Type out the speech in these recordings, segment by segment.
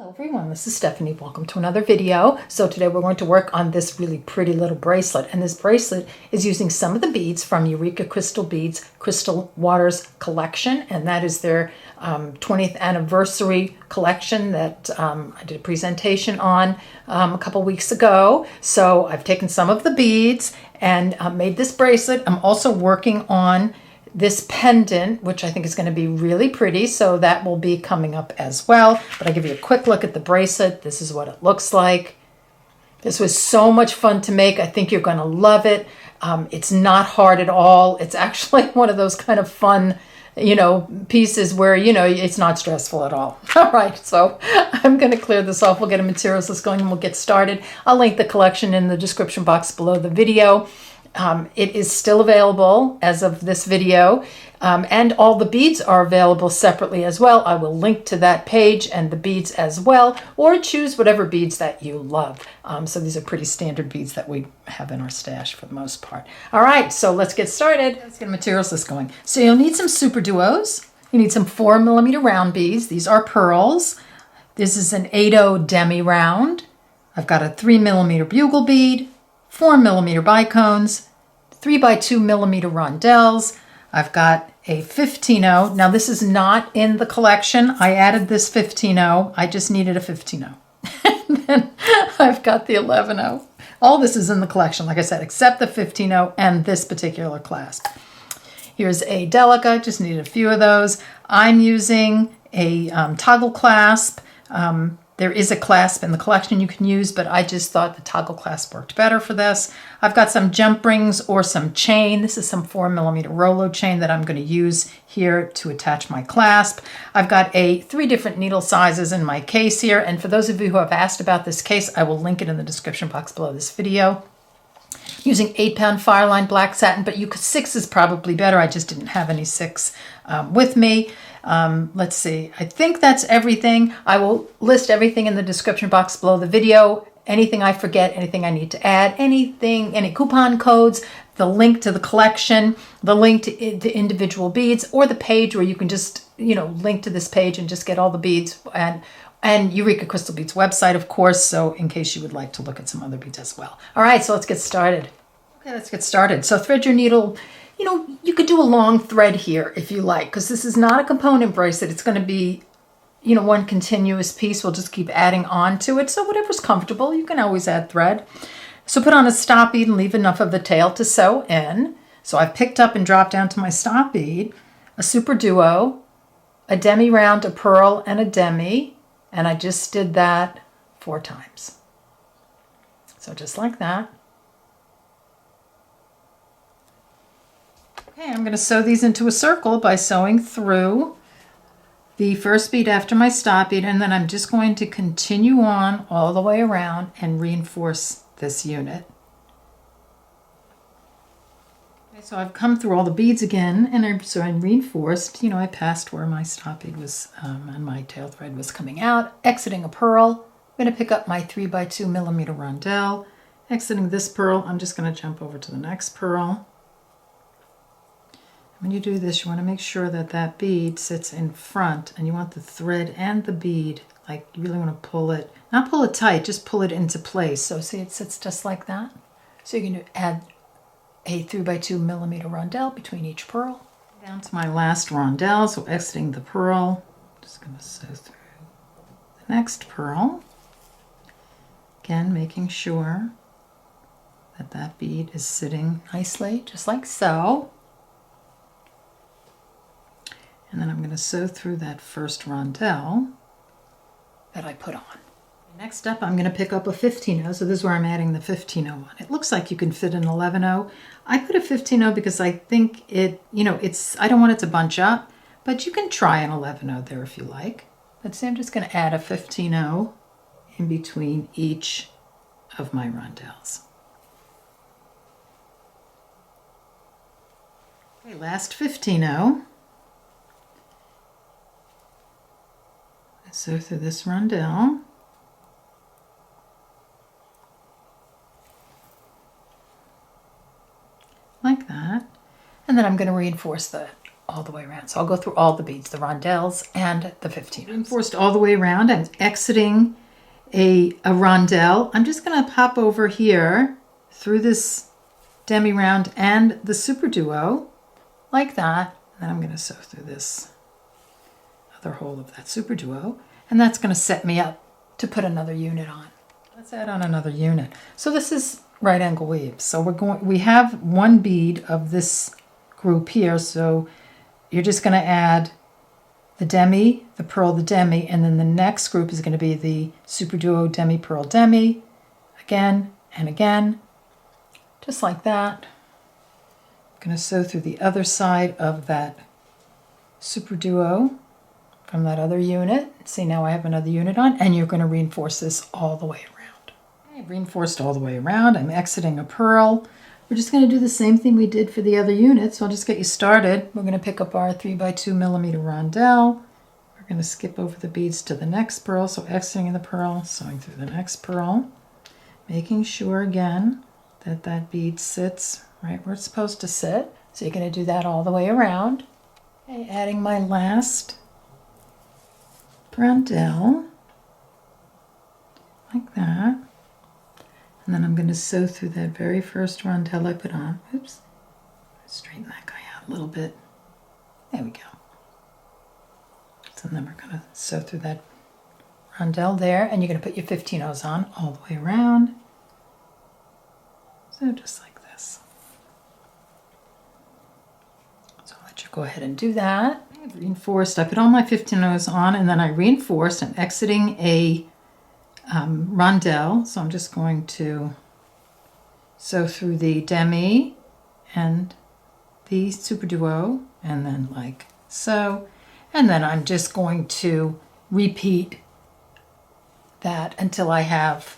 Hello everyone, this is Stephanie. Welcome to another video. So today we're going to work on this really pretty little bracelet, and this bracelet is using some of the beads from Eureka Crystal Beads Crystal Waters collection, and that is their 20th anniversary collection that I did a presentation on a couple weeks ago. So I've taken some of the beads and made this bracelet. I'm also working on this pendant, which I think is going to be really pretty, so that will be coming up as well. But I'll give you a quick look at the bracelet. This is what it looks like. This was so much fun to make. I think you're going to love it. It's not hard at all. It's actually one of those kind of fun, pieces where, it's not stressful at all. All right, so I'm going to clear this off. We'll get a materials list going and we'll get started. I'll link the collection in the description box below the video. It is still available as of this video, and all the beads are available separately as well. I will link to that page and the beads as well, or choose whatever beads that you love. So these are pretty standard beads that we have in our stash for the most part. All right, so let's get started. Let's get a materials list going. So you'll need some super duos. You need some 4mm round beads. These are pearls. This is an 8/0 demi round. I've got a 3mm bugle bead, 4mm bicones, 3x2mm rondelles. I've got a 15/0. Now this is not in the collection. I added this 15/0. I just needed a 15/0. And then I've got the 11/0. All this is in the collection, like I said, except the 15/0 and this particular clasp. Here's a delica. Just needed a few of those. I'm using a toggle clasp. There is a clasp in the collection you can use, but I just thought the toggle clasp worked better for this. I've got some jump rings or some chain. This is some 4mm Rolo chain that I'm going to use here to attach my clasp. I've got 3 different needle sizes in my case here, and for those of you who have asked about this case, I will link it in the description box below this video. Using 8-pound Fireline black satin, but 6 is probably better. I just didn't have any 6 with me. Let's see. I think that's everything. I will list everything in the description box below the video. Anything I forget, anything I need to add, anything, any coupon codes, the link to the collection, the link to the individual beads, or the page where you can just, link to this page and just get all the beads, and Eureka Crystal Beads website, of course, so in case you would like to look at some other beads as well. All right, so let's get started. Okay, let's get started. So thread your needle. You could do a long thread here if you like, because this is not a component bracelet. It's going to be, one continuous piece. We'll just keep adding on to it. So whatever's comfortable, you can always add thread. So put on a stop bead and leave enough of the tail to sew in. So I've picked up and dropped down to my stop bead, a super duo, a demi round, a pearl, and a demi. And I just did that 4 times. So just like that. Okay, I'm going to sew these into a circle by sewing through the first bead after my stop bead, and then I'm just going to continue on all the way around and reinforce this unit. Okay, so I've come through all the beads again, and I reinforced, I passed where my stop bead was and my tail thread was coming out, exiting a pearl. I'm going to pick up my 3x2mm rondelle. Exiting this pearl, I'm just going to jump over to the next pearl. When you do this, you want to make sure that that bead sits in front, and you want the thread and the bead, like you really want to pull it, not pull it tight, just pull it into place. So see, it sits just like that. So you're going to add a 3x2mm rondelle between each pearl. Down to my last rondelle, so exiting the pearl, just going to sew through the next pearl. Again, making sure that that bead is sitting nicely, just like so. And then I'm going to sew through that first rondelle that I put on. Next up, I'm going to pick up a 15/0. So this is where I'm adding the 15/0 on. It looks like you can fit an 11/0. I put a 15/0 because I think it, I don't want it to bunch up, but you can try an 11/0 there if you like. But see, I'm just going to add a 15/0 in between each of my rondelles. Okay, last 15/0. Sew through this rondelle. Like that. And then I'm going to reinforce the all the way around. So I'll go through all the beads, the rondelles and the 15. Reinforced all the way around. I'm exiting a rondelle. I'm just going to pop over here through this demi round and the super duo like that. And then I'm going to sew through this other hole of that super duo, and that's going to set me up to put another unit on. Let's add on another unit. So this is right angle weave. So we have one bead of this group here. So you're just going to add the demi, the pearl, the demi, and then the next group is going to be the super duo, demi, pearl, demi, again and again, just like that. I'm going to sew through the other side of that super duo from that other unit. See, now I have another unit on, and you're going to reinforce this all the way around. Okay, reinforced all the way around. I'm exiting a pearl. We're just going to do the same thing we did for the other unit, so I'll just get you started. We're going to pick up our 3x2mm rondelle. We're going to skip over the beads to the next pearl, so exiting the pearl, sewing through the next pearl, making sure again that that bead sits right where it's supposed to sit. So you're going to do that all the way around. Okay, adding my last rondelle, like that. And then I'm going to sew through that very first rondelle I put on. Oops. Straighten that guy out a little bit. There we go. So then we're going to sew through that rondelle there, and you're going to put your 15-0s on all the way around. So just like this. So I'll let you go ahead and do that. I've reinforced. I put all my 15-0s on, and then I reinforced. I'm exiting a rondelle, so I'm just going to sew through the demi and the super duo, and then like so, and then I'm just going to repeat that until I have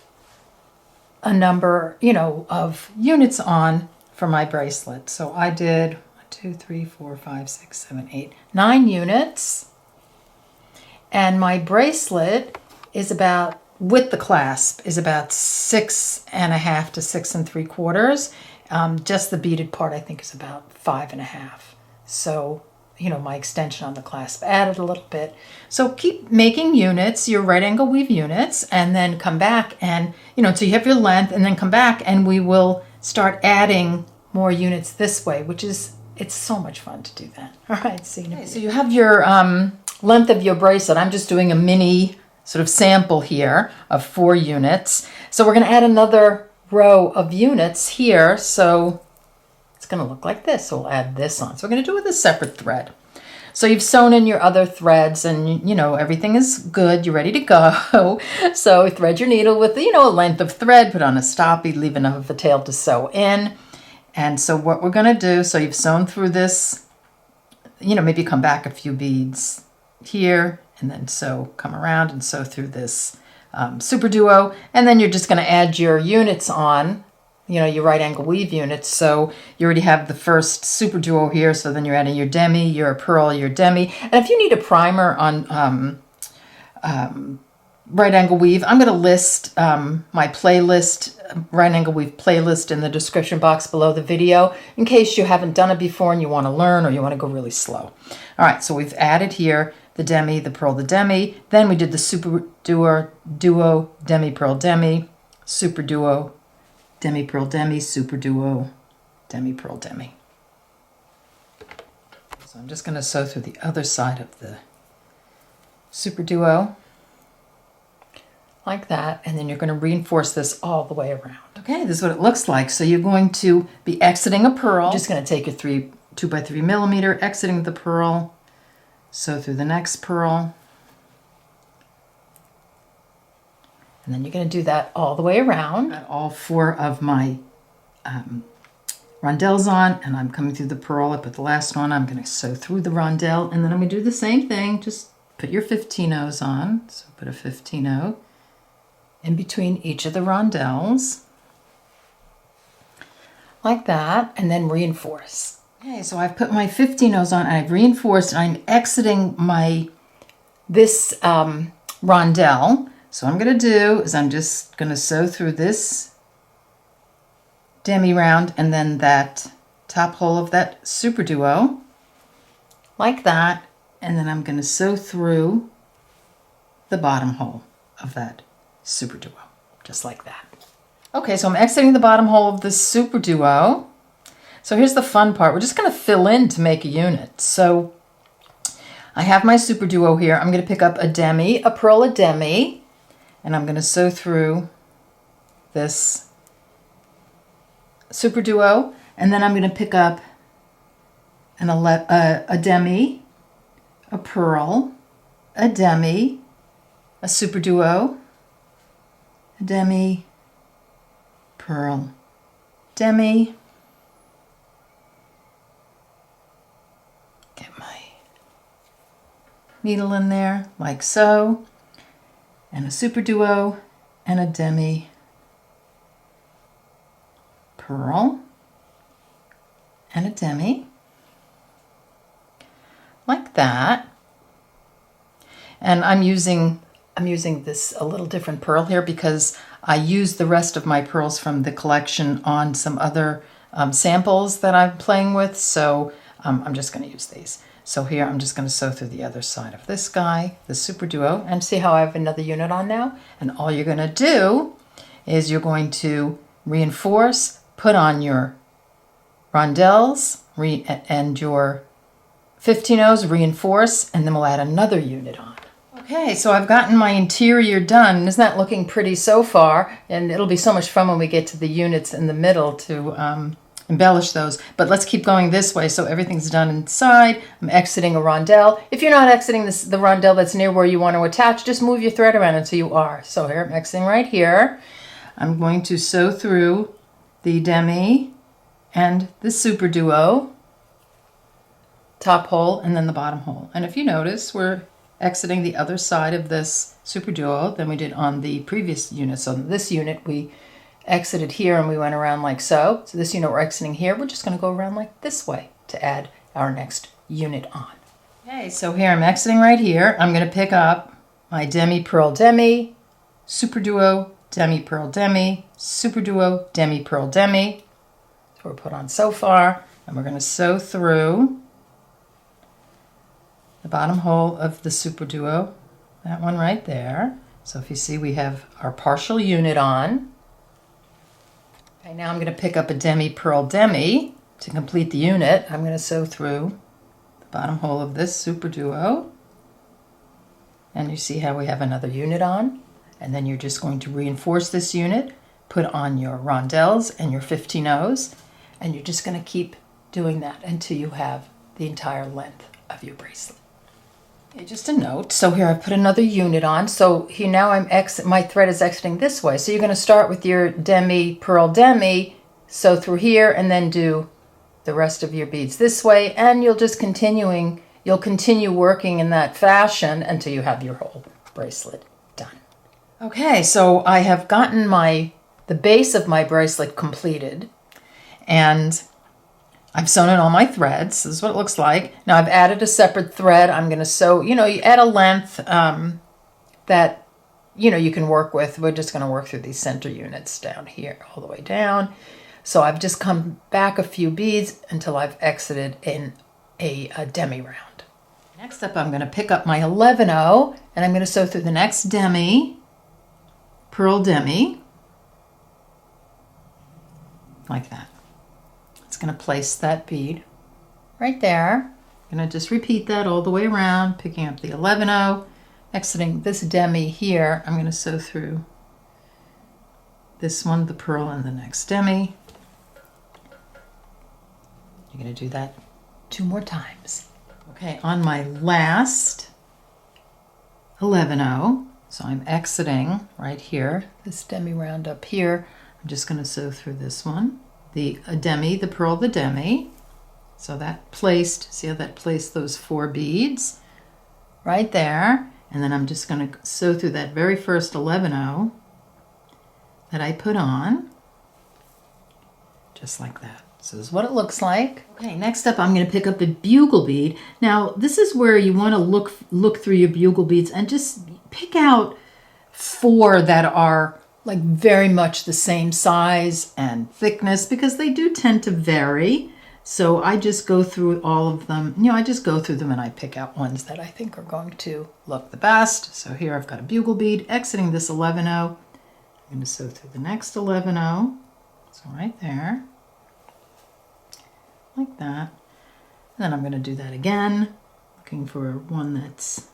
a number, of units on for my bracelet. So I did 1, 2, 3, 4, 5, 6, 7, 8, 9 units, and my bracelet is about, with the clasp, is about 6.5 to 6 3/4. Just the beaded part I think is about 5.5. So, my extension on the clasp added a little bit. So keep making units, your right angle weave units, and then come back and, so you have your length, and then come back and we will start adding more units this way, it's so much fun to do that. All right, see you. Okay, so you have your length of your bracelet. I'm just doing a mini sort of sample here of 4 units. So we're going to add another row of units here. So it's going to look like this. So we'll add this on. So we're going to do it with a separate thread. So you've sewn in your other threads, and everything is good. You're ready to go. So thread your needle with a length of thread, put on a stop bead, leave enough of a tail to sew in. And so what we're going to do, so you've sewn through this, maybe come back a few beads here, and then come around and sew through this super duo, and then you're just going to add your units on, your right angle weave units. So you already have the first super duo here, so then you're adding your demi, your pearl, your demi. And if you need a primer on right angle weave, I'm going to list my playlist, right angle weave playlist, in the description box below the video, in case you haven't done it before and you want to learn, or you want to go really slow. All right, so we've added here the demi, the pearl, the demi. Then we did the super duo, demi, pearl, demi, super duo, demi, pearl, demi, super duo, demi, pearl, demi. So I'm just going to sew through the other side of the super duo like that, and then you're going to reinforce this all the way around. Okay, this is what it looks like. So you're going to be exiting a pearl. You're just going to take your 2x3mm, exiting the pearl, sew through the next pearl, and then you're going to do that all the way around. Got all 4 of my rondelles on, and I'm coming through the pearl. I put the last one. I'm going to sew through the rondelle, and then I'm going to do the same thing. Just put your 15-0s on. So put a 15-0 in between each of the rondelles like that, and then reinforce. Okay, so I've put my 15-0s on, and I've reinforced, and I'm exiting this rondelle. So what I'm going to do is I'm just going to sew through this demi round, and then that top hole of that super duo, like that, and then I'm going to sew through the bottom hole of that super duo, just like that. Okay, so I'm exiting the bottom hole of this super duo. So here's the fun part. We're just going to fill in to make a unit. So I have my super duo here. I'm going to pick up a demi, a purl a demi, and I'm going to sew through this super duo, and then I'm going to pick up a demi, a purl, a demi, a super duo, a demi, purl, demi. Get my needle in there like so, and a super duo and a demi, purl, and a demi, like that. And I'm using this a little different purl here because I used the rest of my pearls from the collection on some other samples that I'm playing with, so I'm just going to use these. So here I'm just going to sew through the other side of this guy, the super duo, and see how I have another unit on now? And all you're going to do is you're going to reinforce, put on your rondelles and your 15-ohs, reinforce, and then we'll add another unit on. Okay, so I've gotten my interior done. Isn't that looking pretty so far? And it'll be so much fun when we get to the units in the middle to embellish those. But let's keep going this way. So everything's done inside. I'm exiting a rondelle. If you're not exiting the rondelle that's near where you want to attach, just move your thread around until you are. So here, I'm exiting right here. I'm going to sew through the demi and the super duo, top hole, and then the bottom hole. And if you notice, we're exiting the other side of this super duo than we did on the previous unit. So this unit we exited here and we went around like so. So this unit we're exiting here. We're just going to go around like this way to add our next unit on. Okay, so here I'm exiting right here. I'm going to pick up my demi, purl, demi, super duo, demi, purl, demi, super duo, demi, purl, demi. So we're put on so far, and we're going to sew through the bottom hole of the super duo, that one right there. So if you see, we have our partial unit on. Okay, now I'm going to pick up a demi, purl, demi to complete the unit. I'm going to sew through the bottom hole of this super duo, and you see how we have another unit on. And then you're just going to reinforce this unit, put on your rondelles and your 15-ohs, and you're just going to keep doing that until you have the entire length of your bracelet. Okay, just a note. So here I've put another unit on. So here now my thread is exiting this way. So you're going to start with your demi, purl, demi, sew through here, and then do the rest of your beads this way, and you'll continue working in that fashion until you have your whole bracelet done. Okay, so I have gotten the base of my bracelet completed, and I've sewn in all my threads. This is what it looks like. Now I've added a separate thread. I'm going to sew, you add a length that, you can work with. We're just going to work through these center units down here, all the way down. So I've just come back a few beads until I've exited in a demi round. Next up, I'm going to pick up my 11-oh, and I'm going to sew through the next demi, purl demi, like that. It's going to place that bead right there. I'm going to just repeat that all the way around, picking up the 11-oh, exiting this demi here. I'm going to sew through this one, the purl, and the next demi. You're going to do that 2 more times. Okay, on my last 11-oh, so I'm exiting right here, this demi round up here. I'm just going to sew through this one, the demi, the purl, the demi. So that placed, see how that placed those 4 beads right there. And then I'm just going to sew through that very first 11-oh that I put on, just like that. So this is what it looks like. Okay, next up I'm going to pick up the bugle bead. Now this is where you want to look through your bugle beads and just pick out 4 that are like very much the same size and thickness, because they do tend to vary. So I just go through all of them. You know, I just go through them and I pick out ones that I think are going to look the best. So here I've got a bugle bead exiting this 11-0. I'm going to sew through the next 11-0. So right there, like that. And then I'm going to do that again, looking for one that's,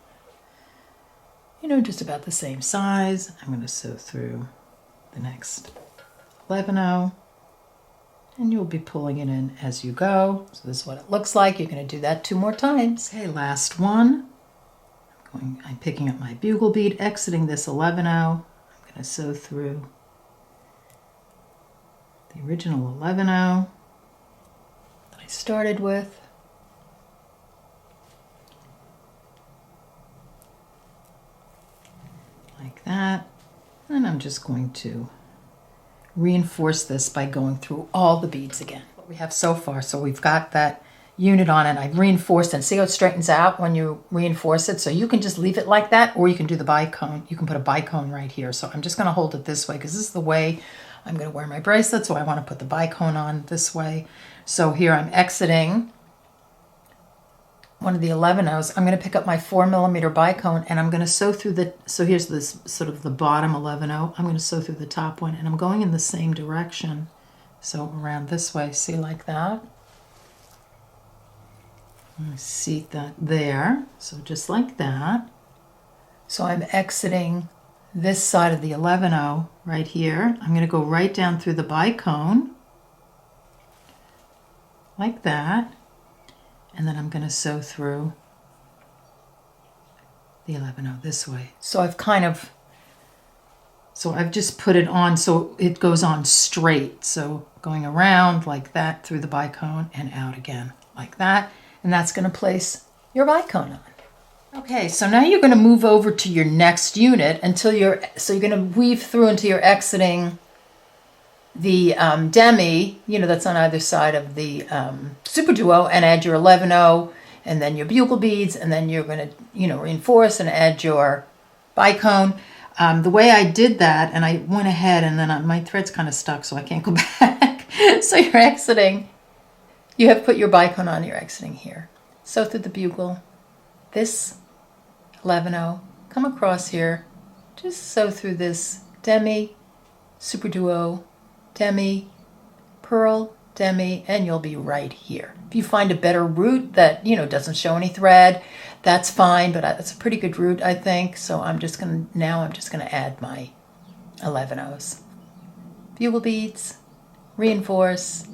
you know, just about the same size. I'm going to sew through the next 11-0. And you'll be pulling it in as you go. So this is what it looks like. You're going to do that 2 more times. Okay, last one. I'm picking up my bugle bead, exiting this 11-0. I'm going to sew through the original 11-0 that I started with. Like that. And I'm just going to reinforce this by going through all the beads again. What we have so far, so we've got that unit on and I've reinforced and see how it straightens out when you reinforce it. So you can just leave it like that, or you can do the bicone. You can put a bicone right here. So I'm just going to hold it this way because this is the way I'm going to wear my bracelet. So I want to put the bicone on this way. So here I'm exiting one of the 11-0s. I'm going to pick up my 4mm bicone and I'm going to sew through the, so here's this sort of the bottom 11-0. I'm going to sew through the top one and I'm going in the same direction. So around this way, see, like that. I seat that there. So just like that. So I'm exiting this side of the 11-0 right here. I'm going to go right down through the bicone like that. And then I'm going to sew through the 11-0 this way. So I've just put it on so it goes on straight. So going around like that through the bicone and out again like that. And that's going to place your bicone on. Okay, so now you're going to move over to your next unit until you're going to weave through until you're exiting the demi, you know, that's on either side of the super duo, and add your 11-0 and then your bugle beads, and then you're going to, you know, reinforce and add your bicone. The way I did that, and I went ahead and then my thread's kind of stuck so I can't go back. So you're exiting, you have put your bicone on, you're exiting here. Sew through the bugle, this 11-0, come across here, just sew through this demi, super duo, demi, pearl, demi, and you'll be right here. If you find a better route that, you know, doesn't show any thread, that's fine, but that's a pretty good route, I think. So I'm just going to add my 11-0s. Bugle beads, reinforce,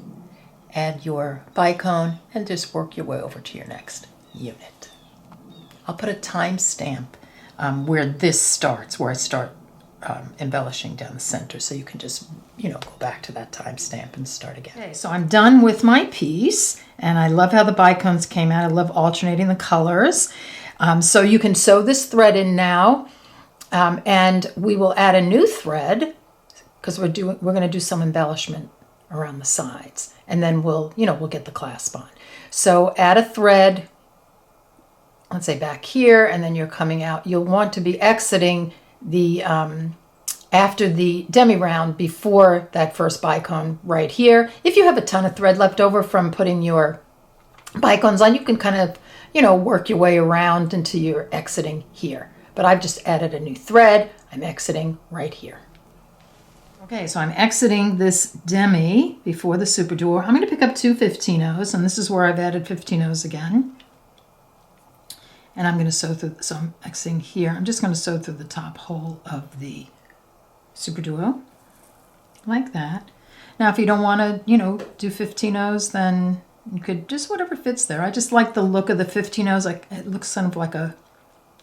add your bicone, and just work your way over to your next unit. I'll put a timestamp where this starts, where I start embellishing down the center, so you can just, you know, go back to that timestamp and start again. Okay, so I'm done with my piece, and I love how the bicones came out. I love alternating the colors. So you can sew this thread in now, and we will add a new thread because we're going to do some embellishment around the sides, and then we'll get the clasp on. So add a thread, let's say back here, and then you're coming out. You'll want to be exiting the after the demi round before that first bicone right here. If you have a ton of thread left over from putting your bicones on, you can kind of, you know, work your way around until you're exiting here. But I've just added a new thread. I'm exiting right here. Okay, so I'm exiting this demi before the super duo. I'm going to pick up 2 15-0s, and this is where I've added 15-0s again. And I'm going to sew through, so I'm exiting here. I'm just going to sew through the top hole of the super duo, like that. Now, if you don't want to, you know, do 15-0s, then you could just whatever fits there. I just like the look of the 15-0s. Like, it looks kind of like a,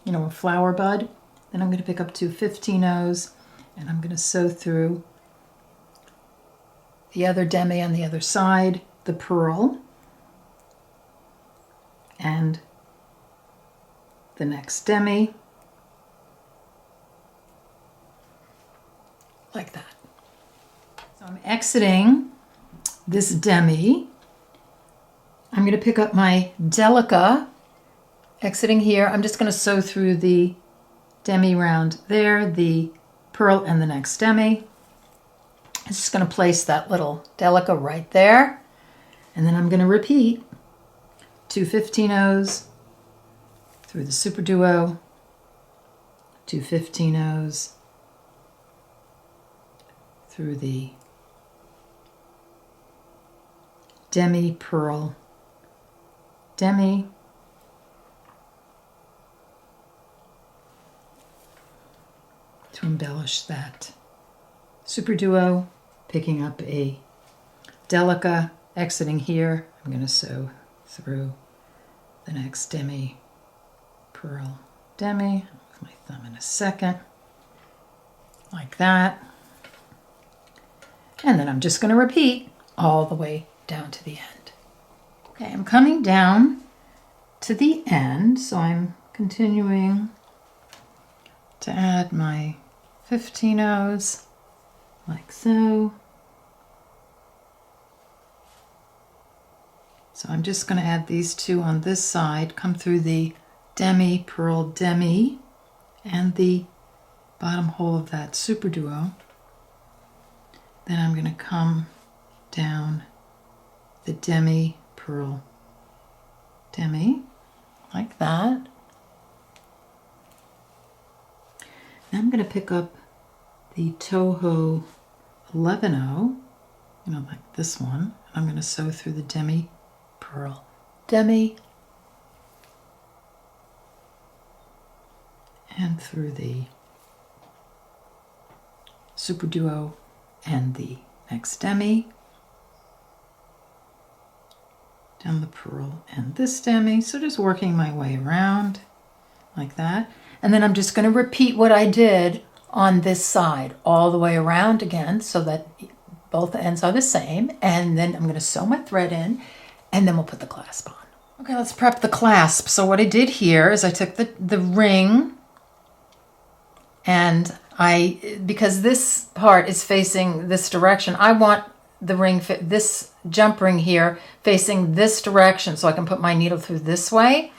you know, a flower bud. Then I'm going to pick up 2 15-0s, and I'm going to sew through the other demi on the other side, the pearl, and the next demi, like that. So I'm exiting this demi. I'm going to pick up my delica, exiting here. I'm just going to sew through the demi round there, the pearl, and the next demi. I'm just going to place that little delica right there. And then I'm going to repeat 2 15-0s through the super duo, 2 15-0s through the demi pearl demi, to embellish that super duo, picking up a delica, exiting here. I'm going to sew through the next demi pearl demi with my thumb in a second, like that. And then I'm just going to repeat all the way down to the end. Okay, I'm coming down to the end, so I'm continuing to add my 15-0s like so. So I'm just going to add these two on this side, come through the demi pearl demi and the bottom hole of that super duo. Then I'm going to come down the demi pearl demi like that. Now I'm going to pick up the Toho 11-0, like this one. I'm going to sew through the demi pearl demi and through the super duo and the next demi, down the pearl and this demi. So just working my way around like that. And then I'm just going to repeat what I did on this side all the way around again so that both ends are the same. And then I'm going to sew my thread in, and then we'll put the clasp on. Okay, let's prep the clasp. So what I did here is I took the ring, and because this part is facing this direction, I want the ring, this jump ring here, facing this direction so I can put my needle through this way.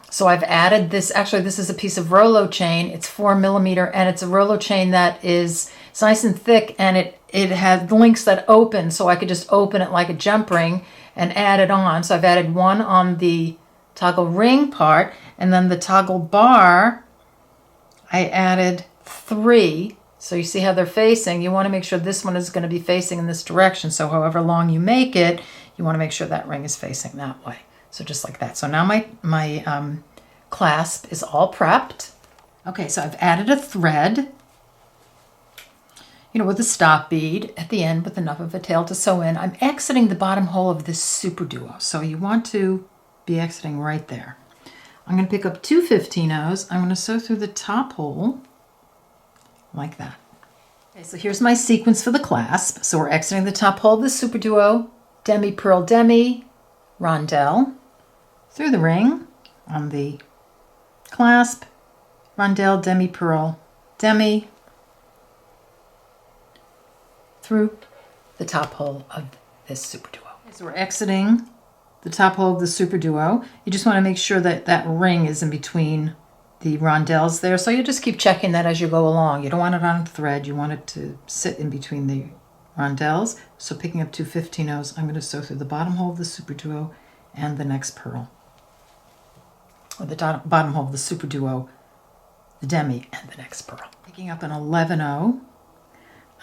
So I've added this. Actually, this is a piece of Rolo chain. It's 4 millimeter, and it's a Rolo chain that it's nice and thick, and it has links that open, so I could just open it like a jump ring and add it on. So I've added one on the toggle ring part, and then the toggle bar, I added 3. So you see how they're facing. You want to make sure this one is going to be facing in this direction. So however long you make it, you want to make sure that ring is facing that way. So just like that. So now my clasp is all prepped. Okay, so I've added a thread, with a stop bead at the end with enough of a tail to sew in. I'm exiting the bottom hole of this super duo. So you want to be exiting right there. I'm going to pick up 2 15-0s. I'm going to sew through the top hole like that. Okay, so here's my sequence for the clasp. So we're exiting the top hole of the super duo, demi pearl demi, rondelle, through the ring on the clasp, rondelle, demi pearl demi, through the top hole of this super duo. Okay, so we're exiting the top hole of the super duo. You just want to make sure that that ring is in between the rondelles there. So you just keep checking that as you go along. You don't want it on thread. You want it to sit in between the rondelles. So picking up 2 15-0s, I'm going to sew through the bottom hole of the super duo and the next pearl. Or the bottom hole of the super duo, the demi, and the next pearl. Picking up an 11-0,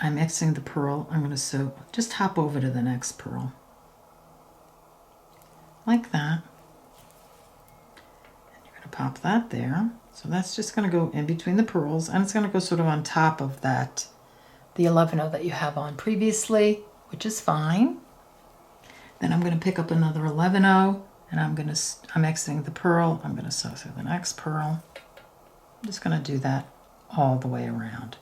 I'm exiting the pearl. I'm going to sew, just hop over to the next pearl. Like that. And you're going to pop that there. So that's just going to go in between the pearls, and it's going to go sort of on top of that, the 11-0 that you have on previously, which is fine. Then I'm going to pick up another 11-0, and I'm exiting the pearl. I'm going to sew through the next pearl. I'm just going to do that all the way around.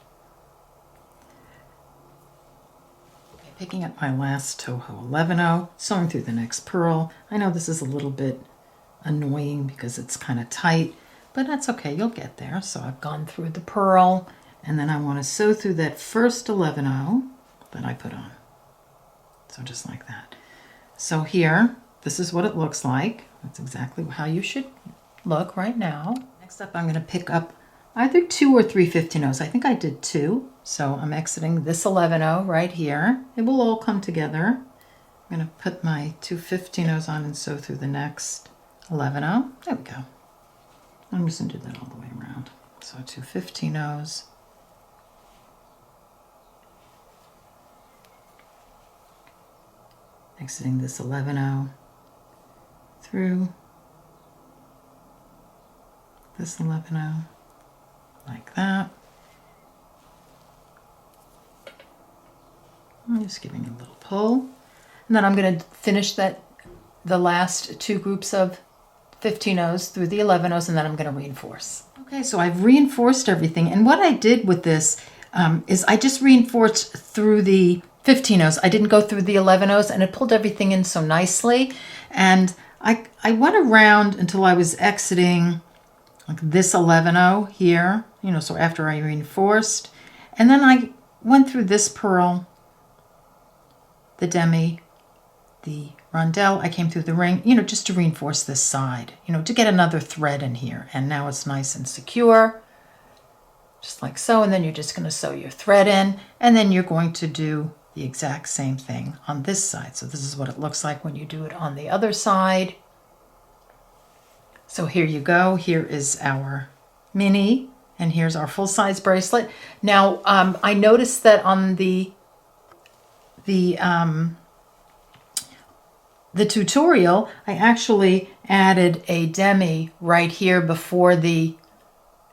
Okay, picking up my last Toho 11-0, sewing through the next pearl. I know this is a little bit annoying because it's kind of tight, but that's okay, you'll get there. So I've gone through the pearl, and then I want to sew through that first 11-0 that I put on. So just like that. So here, this is what it looks like. That's exactly how you should look right now. Next up, I'm going to pick up either 2 or 3 15-0s. I think I did 2. So I'm exiting this 11-0 right here. It will all come together I'm going to put my 2 15-0s on and sew through the next 11-0. There we go. I'm just going to do that all the way around. So 2 15-0s. Exiting this 11-0 through this 11-0 like that. I'm just giving it a little pull. And then I'm going to finish the last 2 groups of 15-0s through the 11-0s, and then I'm going to reinforce. Okay, so I've reinforced everything. And what I did with this is I just reinforced through the 15-0s. I didn't go through the 11-0s, and it pulled everything in so nicely. And I went around until I was exiting like this 11-0 here, you know, so after I reinforced. And then I went through this purl, the demi, the rondelle. I came through the ring, you know, just to reinforce this side, you know, to get another thread in here. And now it's nice and secure, just like so. And then you're just going to sew your thread in, and then you're going to do the exact same thing on this side. So this is what it looks like when you do it on the other side. So here you go. Here is our mini, and here's our full-size bracelet. Now, I noticed that on the tutorial, I actually added a demi right here before the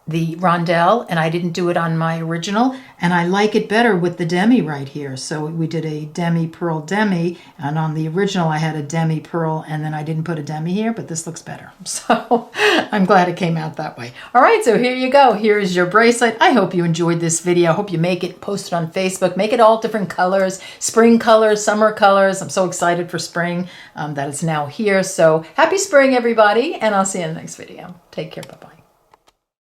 rondelle, and I didn't do it on my original, and I like it better with the demi right here. So we did a demi purl demi, and on the original I had a demi purl, and then I didn't put a demi here, but this looks better. So I'm glad it came out that way. All right, so here you go. Here is your bracelet. I hope you enjoyed this video. I hope you make it, post it on Facebook, make it all different colors, spring colors, summer colors. I'm so excited for spring that it's now here. So happy spring, everybody, and I'll see you in the next video. Take care. Bye-bye.